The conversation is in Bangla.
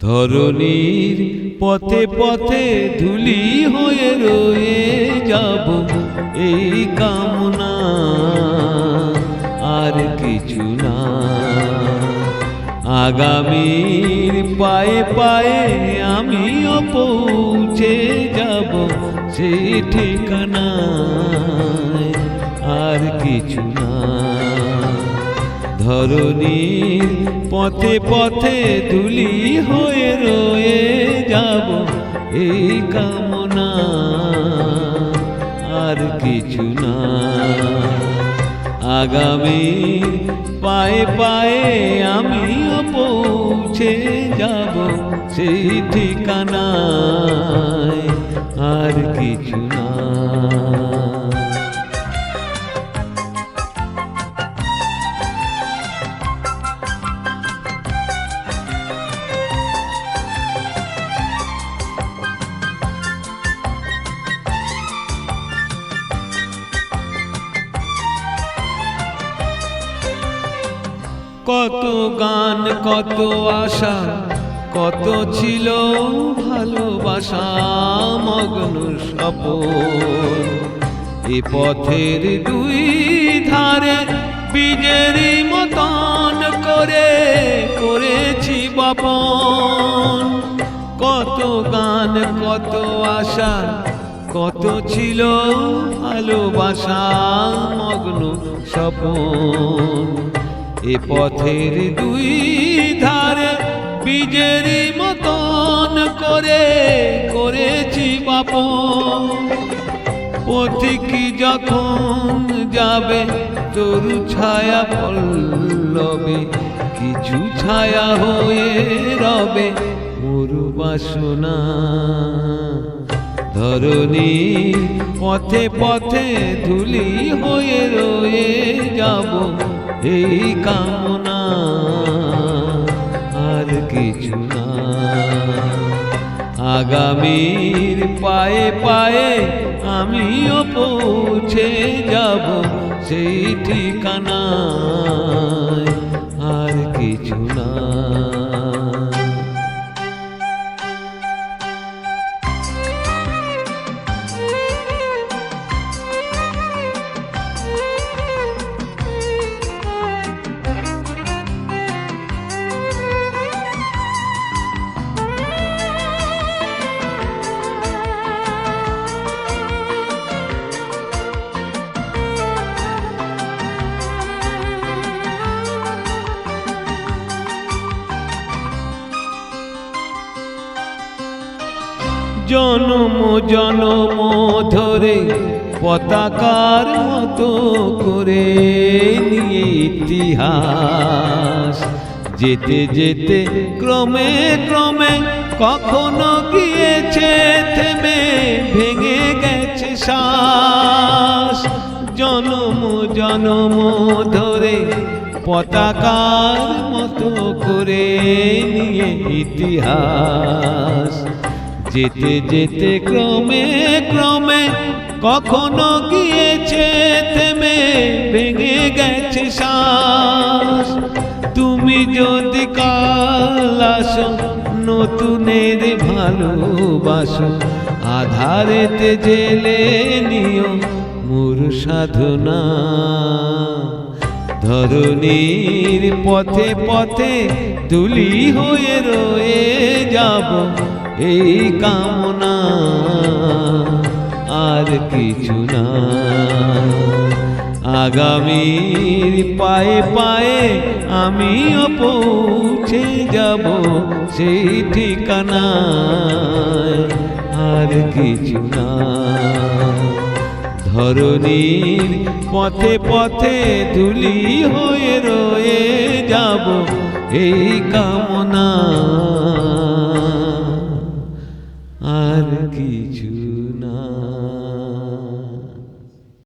ধরণীর পথে পথে ধুলি হয়ে রয়ে যাব এই কামনা, আর কিছু না। আগামীর পায়ে পায়ে আমিও পৌঁছে যাব সেই ঠিকানায়, আর কিছু না। ধরণীর পথে পথে ধুলি হয়ে রয়ে যাব এই কামনা, আর কিছু না। আগামীর পায়ে পায়ে আমিও পৌঁছে যাব সেই ঠিকানায়, আর কিছু না। কত গান কত আশা কত ছিল ভালোবাসা মগ্ন স্বপন, এ পথের দুই ধারে বীজের মতন করে করেছি বপন। কত গান কত আশা কত ছিল ভালোবাসা মগ্ন স্বপন, এ পথের দুই ধারে বীজের মতন করে করেছি বপন। পথিক যখন যাবে তরু ছায়া পল্লবে, কিছু ছায়া হয়ে রবে মরু বাসনা। ধরণীর পথে পথে ধুলি হয়ে রয়ে যাব এই কামনা, আর কিছু না। আগামীর পায়ে পায়ে আমিও পৌঁছে যাব সেই ঠিকানায়, আর কিছু না। জনম জনম ধরে পতাকার মতো করে নিয়ে ইতিহাস, যেতে যেতে ক্রমে ক্রমে কখনো গিয়েছে থেমে ভেঙে গেছে শ্বাস। জনম জনম ধরে পতাকার মতো করে নিয়ে ইতিহাস, যেতে যেতে ক্রমে ক্রমে কখনো গিয়েছে থেমে ভেঙে গেছে শ্বাস। তুমি যদি কাল আসো নতুনের ভালোবাসো, আধারেতে জেলে নিও মোর সাধনা। ধরণীর পথে পথে ধুলি হয়ে রয়ে যাব এই কামনা, আর কিছু না। আগামীর পায়ে পায়ে আমিও পৌঁছে যাব সেই ঠিকানায়, আর কিছু না। ধরণীর পথে পথে ধুলি হয়ে রয়ে যাব এই কামনা, আর কিছু